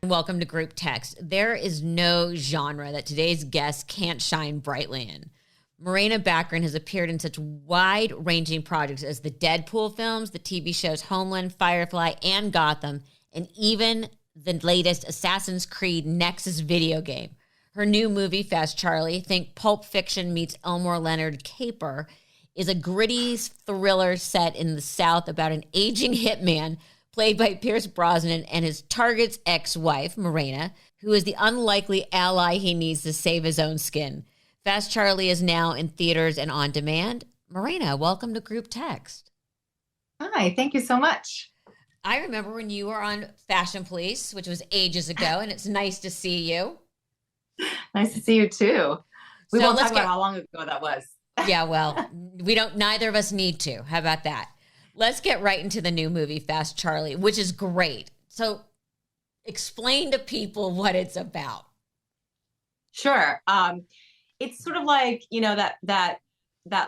Welcome to Group Text. There is no genre that today's guest can't shine brightly in. Morena Baccarin has appeared in such wide-ranging projects as the Deadpool films, the TV shows Homeland, Firefly, and Gotham, and even the latest Assassin's Creed Nexus video game. Her new movie, Fast Charlie, think Pulp Fiction meets Elmore Leonard Caper, is a gritty thriller set in the South about an aging hitman played by Pierce Brosnan and his target's ex-wife, Morena, who is the unlikely ally he needs to save his own skin. Fast Charlie is now in theaters and on demand. Morena, welcome to Group Text. Hi, thank you so much. I remember when you were on Fashion Police, which was ages ago, and it's nice to see you. Nice to see you too. We So won't let's talk about how long ago that was. Yeah, well, neither of us need to. How about that? Let's get right into the new movie, Fast Charlie, which is great. So explain to people what it's about. Sure. It's sort of like, that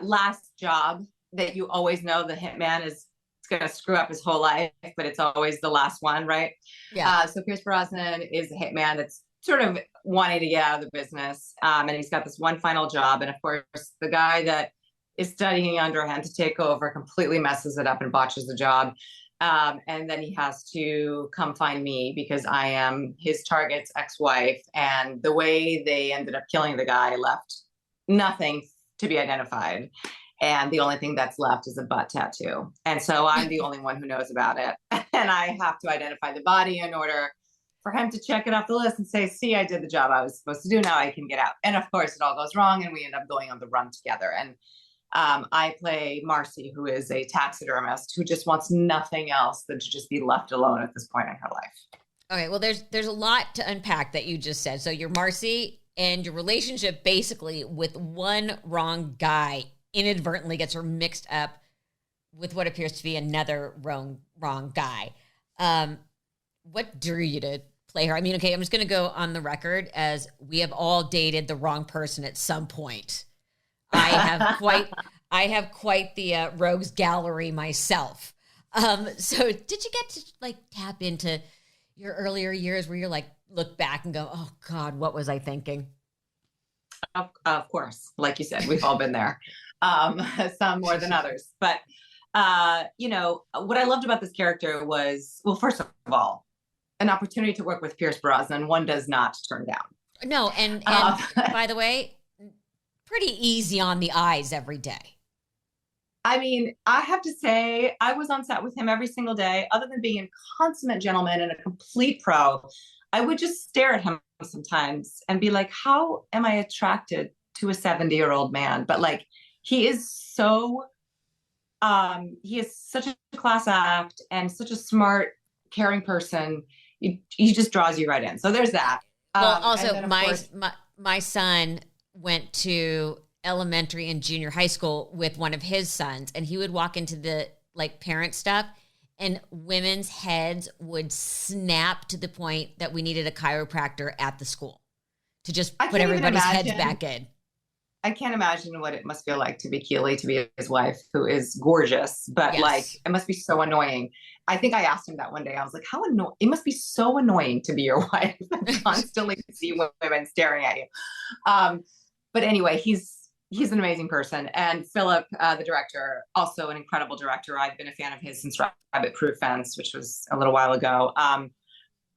last job that you always know the hitman is going to screw up his whole life, but it's always the last one, right? Yeah. So Pierce Brosnan is a hitman that's sort of wanting to get out of the business. And he's got this one final job. And of course, the guy that is studying under him to take over completely messes it up and botches the job. And then he has to come find me because I am his target's ex-wife. And the way they ended up killing the guy left nothing to be identified. And the only thing that's left is a butt tattoo. And so I'm the only one who knows about it. And I have to identify the body in order for him to check it off the list and say, see, I did the job I was supposed to do. Now I can get out. And of course, it all goes wrong. And we end up going on the run together. And I play Marcy, who is a taxidermist who just wants nothing else than to just be left alone at this point in her life. Okay, well, there's a lot to unpack that you just said. So you're Marcy, and your relationship basically with one wrong guy inadvertently gets her mixed up with what appears to be another wrong guy. What drew you to play her? I mean, okay, I'm just going to go on the record as we have all dated the wrong person at some point. I have quite the rogues gallery myself. So did you get to tap into your earlier years where you're look back and go, oh God, what was I thinking? Of course, like you said, we've all been there. Some more than others. But, what I loved about this character was, well, first of all, an opportunity to work with Pierce Brosnan. One does not turn down. No. And by the way, pretty easy on the eyes every day. I mean, I have to say, I was on set with him every single day. Other than being a consummate gentleman and a complete pro, I would just stare at him sometimes and be like, how am I attracted to a 70-year-old man? But he is such a class act and such a smart, caring person. He just draws you right in. So there's that. Well, also my son went to elementary and junior high school with one of his sons, and he would walk into the parent stuff and women's heads would snap to the point that we needed a chiropractor at the school to just put everybody's heads back in. I can't imagine what it must feel like to be Keely, to be his wife, who is gorgeous, but yes. It must be so annoying. I think I asked him that one day. I was like, how annoying, it must be so annoying to be your wife and constantly see women staring at you. But anyway, he's an amazing person. And Philip, the director, also an incredible director. I've been a fan of his since Rabbit Proof Fence, which was a little while ago.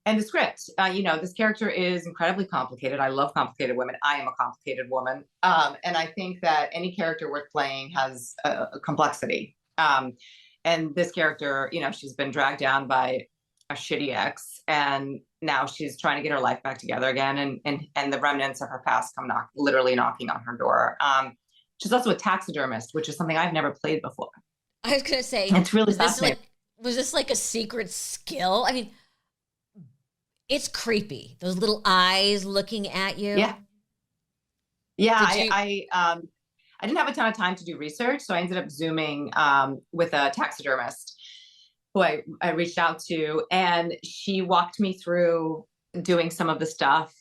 And the script, this character is incredibly complicated. I love complicated women. I am a complicated woman. And I think that any character worth playing has a complexity. And this character, she's been dragged down by a shitty ex, and now she's trying to get her life back together again. And the remnants of her past come literally knocking on her door. She's also a taxidermist, which is something I've never played before. I was going to say, it's really fascinating. Was this a secret skill? I mean, it's creepy. Those little eyes looking at you. Yeah. Yeah. I didn't have a ton of time to do research, so I ended up Zooming with a taxidermist who I reached out to, and she walked me through doing some of the stuff.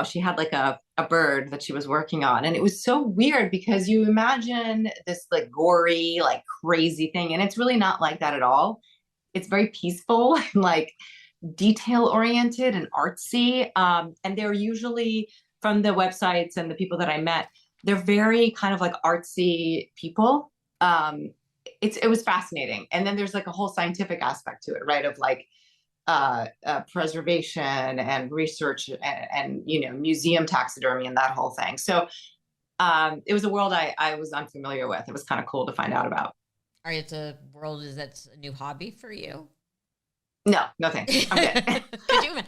She had a bird that she was working on, and it was so weird because you imagine this gory, crazy thing, and it's really not like that at all. It's very peaceful and detail oriented and artsy. And they're usually, from the websites and the people that I met, they're very kind of like artsy people. It was fascinating. And then there's like a whole scientific aspect to it, right? Of like preservation and research and museum taxidermy and that whole thing. So it was a world I was unfamiliar with. It was kind of cool to find out about. Are it's a world that's a new hobby for you? No, nothing. I'm good. Could you?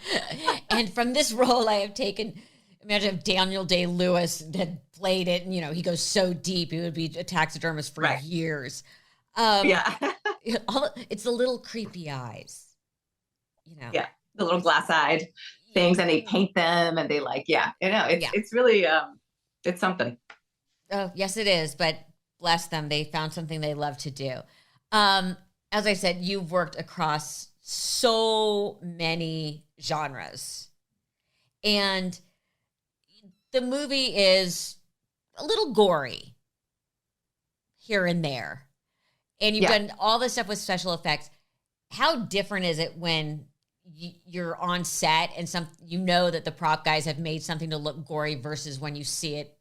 And from this role, I have taken. Imagine if Daniel Day-Lewis had played it, and he goes so deep, he would be a taxidermist for years. Yeah, it's the little creepy eyes, Yeah, the little glass-eyed things, and they paint them, and they it's really it's something. Oh, yes, it is. But bless them, they found something they love to do. As I said, you've worked across so many genres, and the movie is a little gory here and there, and you've done all this stuff with special effects. How different is it when you're on set and that the prop guys have made something to look gory versus when you see it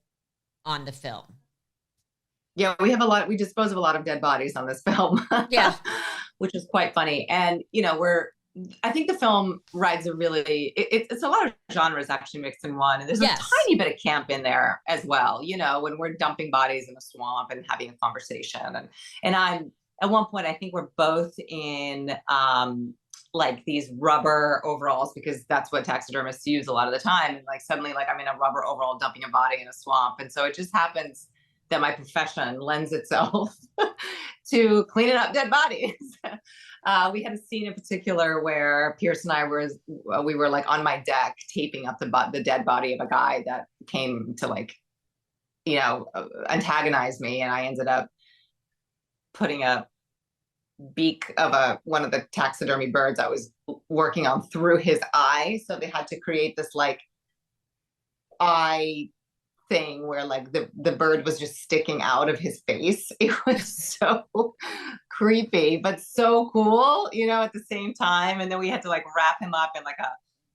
on the film? Yeah, we dispose of a lot of dead bodies on this film. Yeah. Which is quite funny. And, I think the film rides it's a lot of genres actually mixed in one. And there's a tiny bit of camp in there as well, when we're dumping bodies in a swamp and having a conversation. And I'm, at one point, I think we're both in, like these rubber overalls, because that's what taxidermists use a lot of the time. And like, suddenly, like I'm in a rubber overall dumping a body in a swamp. And so it just happens that my profession lends itself to cleaning up dead bodies. We had a scene in particular where Pierce and I we were like on my deck taping up the dead body of a guy that came to like, antagonize me. And I ended up putting a beak of one of the taxidermy birds I was working on through his eye. So they had to create this like eye thing where like the bird was just sticking out of his face. It was so creepy, but so cool, at the same time. And then we had to like wrap him up in like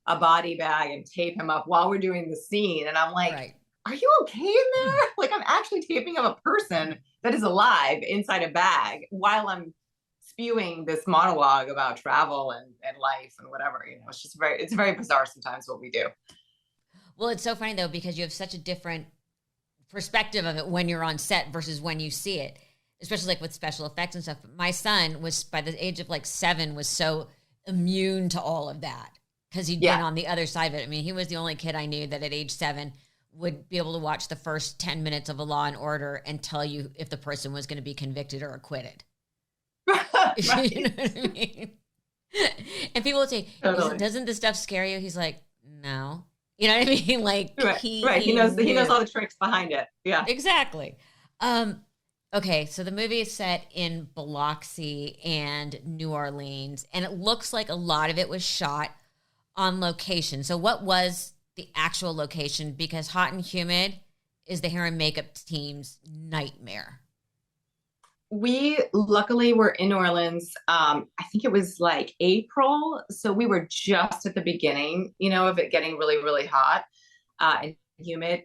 a body bag and tape him up while we're doing the scene. And I'm like, Are you okay in there? Like I'm actually taping up a person that is alive inside a bag while I'm spewing this monologue about travel and life and whatever. It's just it's very bizarre sometimes what we do. Well, it's so funny, though, because you have such a different perspective of it when you're on set versus when you see it, especially like with special effects and stuff. My son was, by the age of like 7, was so immune to all of that because he'd been on the other side of it. I mean, he was the only kid I knew that at age 7 would be able to watch the first 10 minutes of a Law and Order and tell you if the person was going to be convicted or acquitted. Right. You know what I mean? And people would say, doesn't this stuff scare you? He's like, no. You know what I mean? Like he knows all the tricks behind it. Yeah, exactly. Okay, so the movie is set in Biloxi and New Orleans, and it looks like a lot of it was shot on location. So what was the actual location? Because Hot and Humid is the hair and makeup team's nightmare. We luckily were in New Orleans. I think it was like April. So we were just at the beginning, of it getting really, really hot and humid.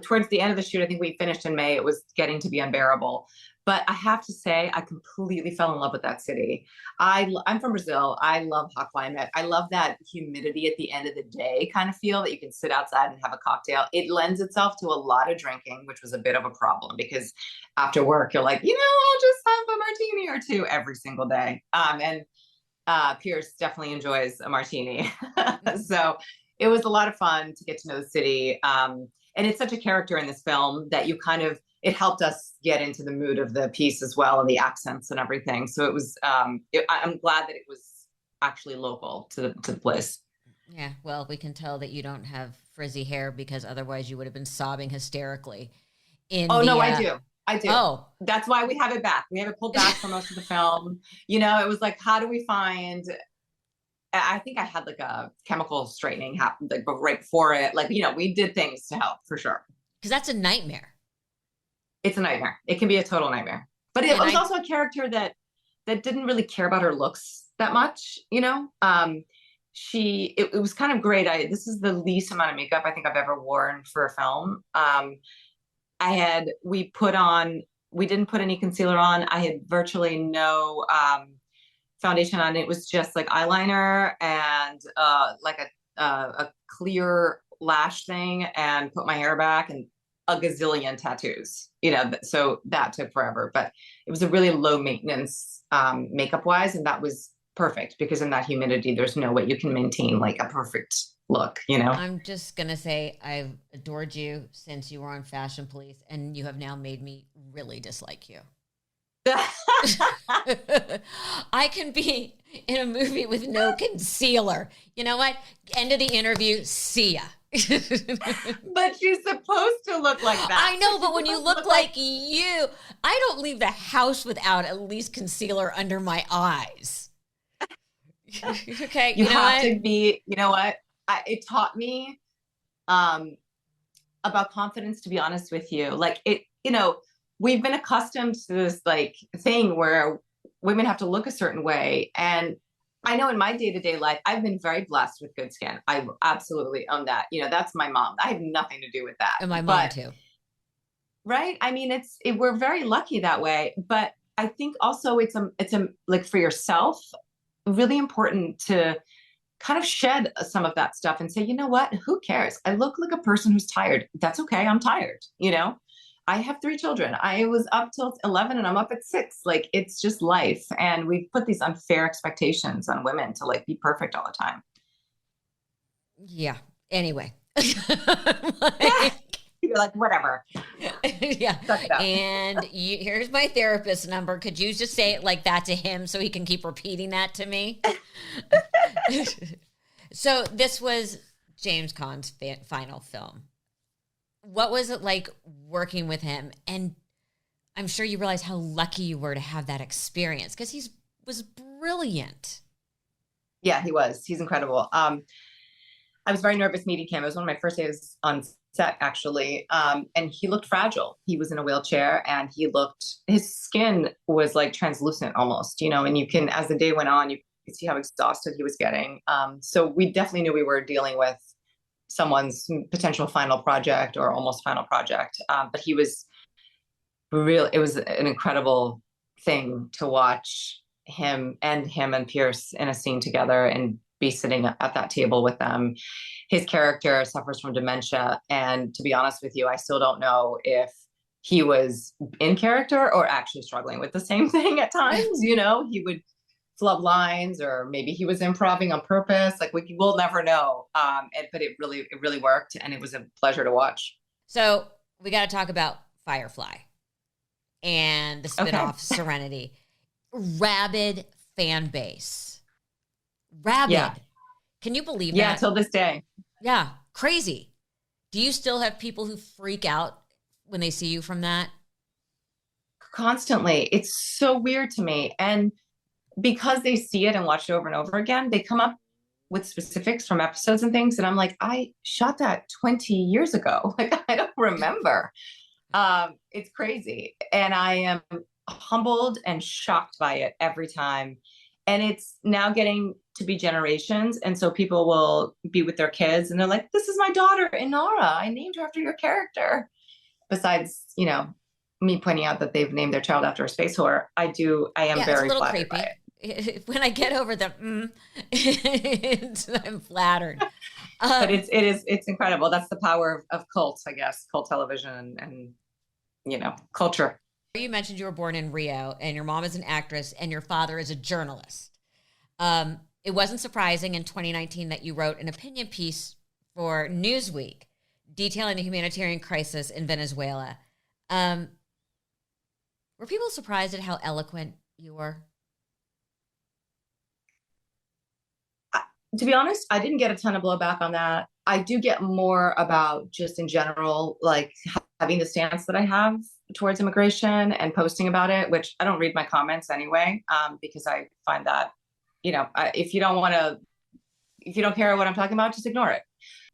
Towards the end of the shoot, I think we finished in May. It was getting to be unbearable. But I have to say, I completely fell in love with that city. I'm from Brazil. I love hot climate. I love that humidity at the end of the day kind of feel that you can sit outside and have a cocktail. It lends itself to a lot of drinking, which was a bit of a problem because after work, you're like, I'll just have a martini or two every single day. And Pierce definitely enjoys a martini. So it was a lot of fun to get to know the city. And it's such a character in this film that it helped us get into the mood of the piece as well, and the accents and everything. So it was, I'm glad that it was actually local to the place. Yeah, well, we can tell that you don't have frizzy hair because otherwise you would have been sobbing hysterically. I do. Oh, that's why we have it back. We have it pulled back for most of the film. It was like, how do we find? I think I had like a chemical straightening happen like right before it. Like, we did things to help for sure. Because that's a nightmare. It's a nightmare. It can be a total nightmare. But it was also a character that didn't really care about her looks that much, it was kind of great. This is the least amount of makeup I think I've ever worn for a film. We didn't put any concealer on. I had virtually no foundation on. It was just like eyeliner and like a clear lash thing, and put my hair back, and a gazillion tattoos, so that took forever, but it was a really low maintenance makeup wise. And that was perfect, because in that humidity, there's no way you can maintain like a perfect look. I'm just going to say I've adored you since you were on Fashion Police, and you have now made me really dislike you. I can be in a movie with no concealer. You know what? End of the interview. See ya. But she's supposed to look like that. I know, but when you look like you, I don't leave the house without at least concealer under my eyes. Okay, you have to be. You know what? It taught me about confidence. To be honest with you, like it. We've been accustomed to this like thing where women have to look a certain way, and I know in my day-to-day life, I've been very blessed with good skin. I absolutely own that. That's my mom. I have nothing to do with that. And my mom too. Right. I mean, we're very lucky that way. But I think also it's like for yourself, really important to kind of shed some of that stuff and say, you know what, who cares? I look like a person who's tired. That's okay. I'm tired. I have 3 children. I was up till 11 and I'm up at 6. Like, it's just life. And we've put these unfair expectations on women to like be perfect all the time. Yeah. Anyway. You're like, whatever. Yeah. And here's my therapist number. Could you just say it like that to him so he can keep repeating that to me? So this was James Caan's final film. What was it like working with him? And I'm sure you realize how lucky you were to have that experience, because he was brilliant. Yeah, he was. He's incredible. I was very nervous meeting him. It was one of my first days on set, actually. And he looked fragile. He was in a wheelchair, and his skin was like translucent almost, and you can, as the day went on, you could see how exhausted he was getting. So we definitely knew we were dealing with someone's potential final project or almost final project. But it was an incredible thing to watch him and Pierce in a scene together and be sitting at that table with them. His character suffers from dementia. And to be honest with you, I still don't know if he was in character or actually struggling with the same thing at times. He would flub lines, or maybe he was improvising on purpose. Like, we'll never know. But it really worked, and it was a pleasure to watch. So we got to talk about Firefly and the spinoff Serenity. Rabid fan base. Rabid. Yeah. Can you believe that? Yeah, till this day. Yeah, crazy. Do you still have people who freak out when they see you from that? Constantly. It's so weird to me. And because they see it and watch it over and over again, they come up with specifics from episodes and things. And I'm like, I shot that 20 years ago. Like, I don't remember. It's crazy. And I am humbled and shocked by it every time. And it's now getting to be generations. And so people will be with their kids and they're like, this is my daughter, Inara. I named her after your character. Besides, me pointing out that they've named their child after a space horror. I am very flattered by it. When I get over the, I'm flattered. But it's incredible. That's the power of cult, I guess, cult television and culture. You mentioned you were born in Rio, and your mom is an actress and your father is a journalist. It wasn't surprising in 2019 that you wrote an opinion piece for Newsweek detailing the humanitarian crisis in Venezuela. Were people surprised at how eloquent you were? To be honest, I didn't get a ton of blowback on that. I do get more about just in general, like having the stance that I have towards immigration and posting about it, which I don't read my comments anyway, because I find that, if you don't care what I'm talking about, just ignore it.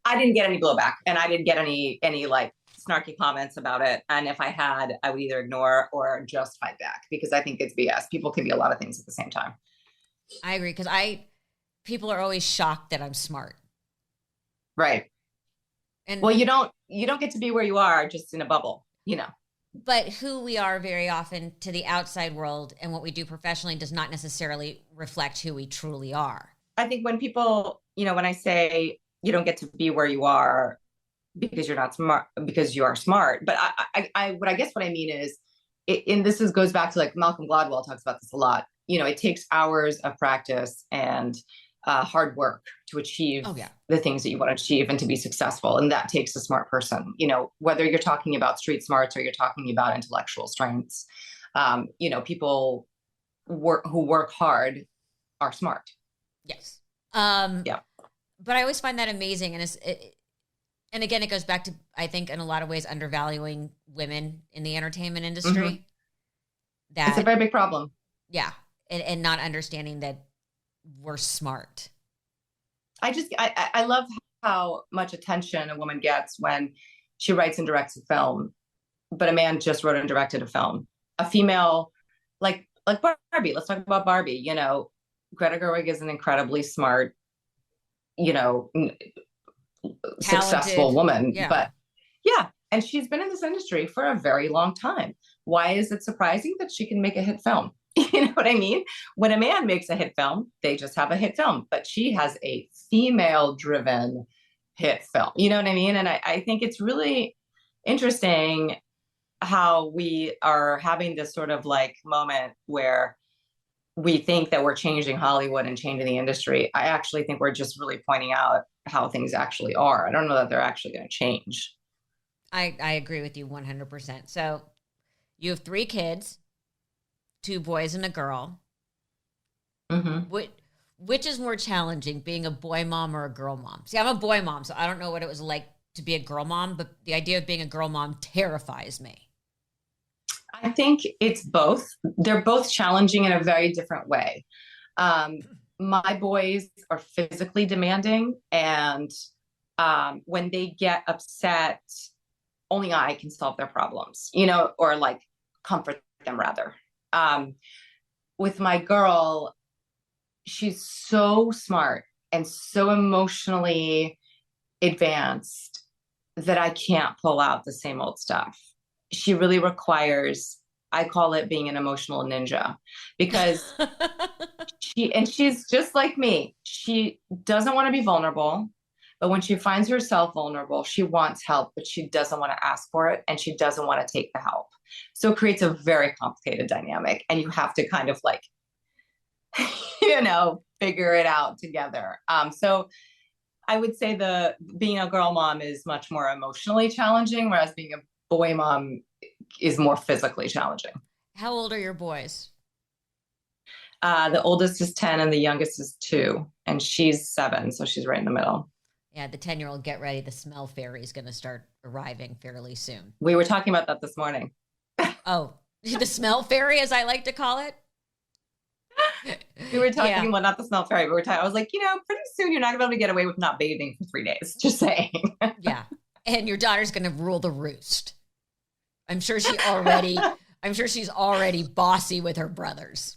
I didn't get any blowback, and I didn't get any like snarky comments about it. And if I had, I would either ignore or just fight back, because I think it's BS. People can be a lot of things at the same time. I agree, because people are always shocked that I'm smart. Right. And well, you don't get to be where you are just in a bubble, but who we are very often to the outside world and what we do professionally does not necessarily reflect who we truly are. I think when people, when I say you don't get to be where you are because you're not smart, because you are smart, but what I mean is, goes back to like Malcolm Gladwell talks about this a lot. It takes hours of practice and hard work to achieve the things that you want to achieve and to be successful. And that takes a smart person, whether you're talking about street smarts or you're talking about intellectual strengths, people who work hard are smart. Yes. But I always find that amazing. And again, it goes back to, I think in a lot of ways, undervaluing women in the entertainment industry. Mm-hmm. That's a very big problem. Yeah. And not understanding that we're smart. I love how much attention a woman gets when she writes and directs a film, but a man just wrote and directed a film. A female, like Barbie, let's talk about Barbie. Greta Gerwig is an incredibly smart, successful woman, but and she's been in this industry for a very long time. Why is it surprising that she can make a hit film? You know what I mean? When a man makes a hit film, they just have a hit film, but she has a female-driven hit film. You know what I mean? And I think it's really interesting how we are having this sort of like moment where we think that we're changing Hollywood and changing the industry. I actually think we're just really pointing out how things actually are. I don't know that they're actually going to change. I agree with you 100%. So you have 3 kids, 2 boys and a girl. Mm-hmm. Which is more challenging, being a boy mom or a girl mom? See, I'm a boy mom, so I don't know what it was like to be a girl mom, but the idea of being a girl mom terrifies me. I think it's both. They're both challenging in a very different way. My boys are physically demanding, and when they get upset, only I can solve their problems, or like comfort them rather. With my girl, she's so smart and so emotionally advanced that I can't pull out the same old stuff. She really requires, I call it being an emotional ninja, because she's just like me. She doesn't want to be vulnerable, but when she finds herself vulnerable, she wants help, but she doesn't want to ask for it, and she doesn't want to take the help. So it creates a very complicated dynamic, and you have to kind of like, figure it out together. So I would say being a girl mom is much more emotionally challenging, whereas being a boy mom is more physically challenging. How old are your boys? The oldest is 10 and the youngest is 2, and she's 7. So she's right in the middle. Yeah. The 10-year-old, get ready. The smell fairy is going to start arriving fairly soon. We were talking about that this morning. Oh, the smell fairy, as I like to call it. We were talking, well, not the smell fairy, but we're talking, I was like, pretty soon you're not going to be able to get away with not bathing for 3 days. Just saying. Yeah. And your daughter's going to rule the roost. I'm sure she's already bossy with her brothers.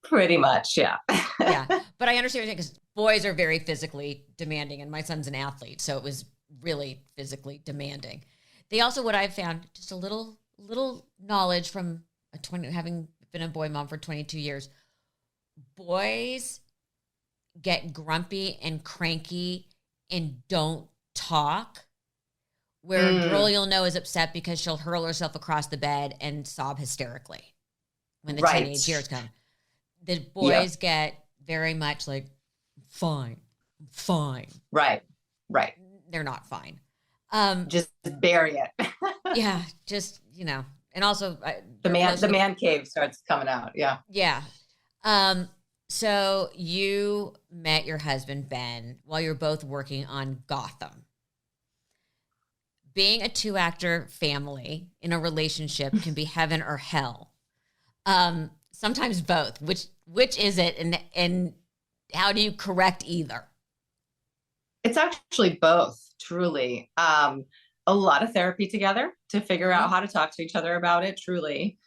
Pretty much. Yeah. Yeah. But I understand because boys are very physically demanding, and my son's an athlete. So it was really physically demanding. They also, what I've found, just a little knowledge from having been a boy mom for 22 years, boys get grumpy and cranky and don't talk, where a girl you'll know is upset because she'll hurl herself across the bed and sob hysterically when the teenage years come. The boys get very much like, fine. Right. They're not fine. Just bury it. Yeah, just, and also the man cave starts coming out. Yeah. Yeah. So you met your husband, Ben, while you're both working on Gotham. Being a 2-actor family in a relationship can be heaven or hell. Sometimes both. Which is it, and how do you correct either? It's actually both, truly. A lot of therapy together to figure out how to talk to each other about it, truly.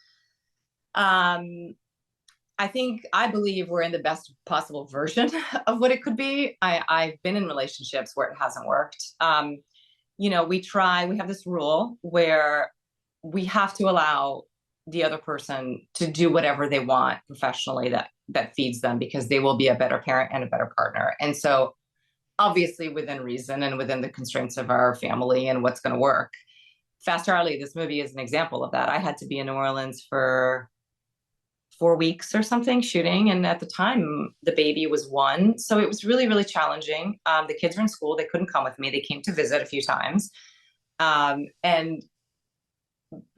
I believe we're in the best possible version of what it could be. I've been in relationships where it hasn't worked. We have this rule where we have to allow the other person to do whatever they want professionally that feeds them, because they will be a better parent and a better partner. And so obviously within reason and within the constraints of our family and what's going to work. Fast Charlie, this movie is an example of that. I had to be in New Orleans for 4 weeks or something shooting. And at the time, the baby was 1. So it was really, really challenging. The kids were in school. They couldn't come with me. They came to visit a few times. And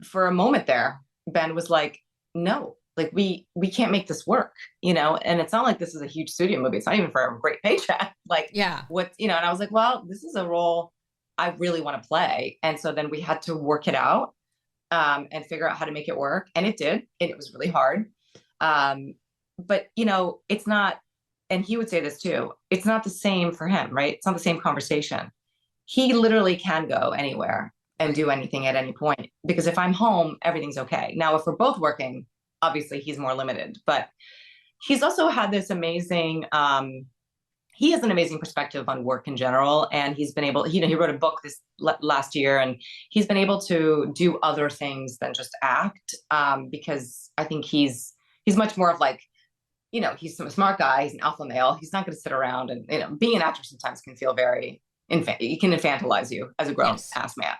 for a moment there, Ben was like, no, like we can't make this work, and it's not like this is a huge studio movie. It's not even for a great paycheck. Like, yeah, and I was like, well, this is a role I really want to play. And so then we had to work it out and figure out how to make it work. And it did. And it was really hard. But it's not, and he would say this too, it's not the same for him, right? It's not the same conversation. He literally can go anywhere and do anything at any point, because if I'm home, everything's okay. Now, if we're both working, obviously he's more limited, but he's also had this amazing, he has an amazing perspective on work in general. And he's been able, he wrote a book this last year, and he's been able to do other things than just act, because I think he's much more of like, he's a smart guy. He's an alpha male. He's not going to sit around and, being an actor sometimes can feel very, it can infantilize you as a grown ass man,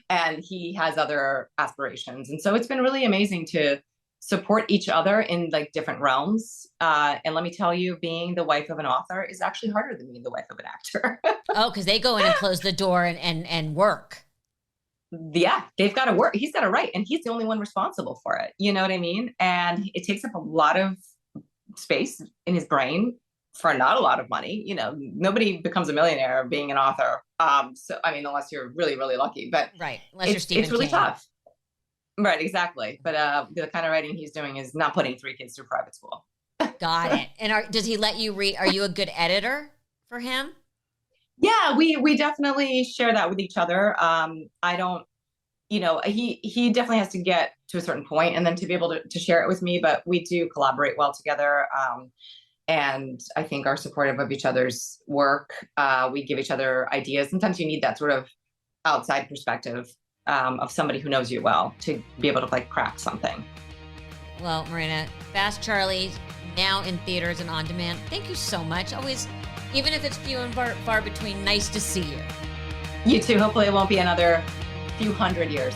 and he has other aspirations. And so it's been really amazing to support each other in like different realms. And let me tell you, being the wife of an author is actually harder than being the wife of an actor. Oh, because they go in and close the door and work. Yeah, they've got to work. He's got to write, and he's the only one responsible for it. You know what I mean? And it takes up a lot of space in his brain for not a lot of money. Nobody becomes a millionaire being an author. So, I mean, unless you're really, really lucky, but right. Unless you're Stephen it's really King. tough. Right. Exactly. But the kind of writing he's doing is not putting 3 kids through private school. Got it. And does he let you read? Are you a good editor for him? Yeah, we definitely share that with each other. I don't, he definitely has to get to a certain point and then to be able to share it with me, but we do collaborate well together. And I think are supportive of each other's work. We give each other ideas. Sometimes you need that sort of outside perspective of somebody who knows you well to be able to like craft something. Well, Morena, Fast Charlie, now in theaters and on demand. Thank you so much. Always, even if it's few and far between, nice to see you. You too. Hopefully it won't be another few hundred years.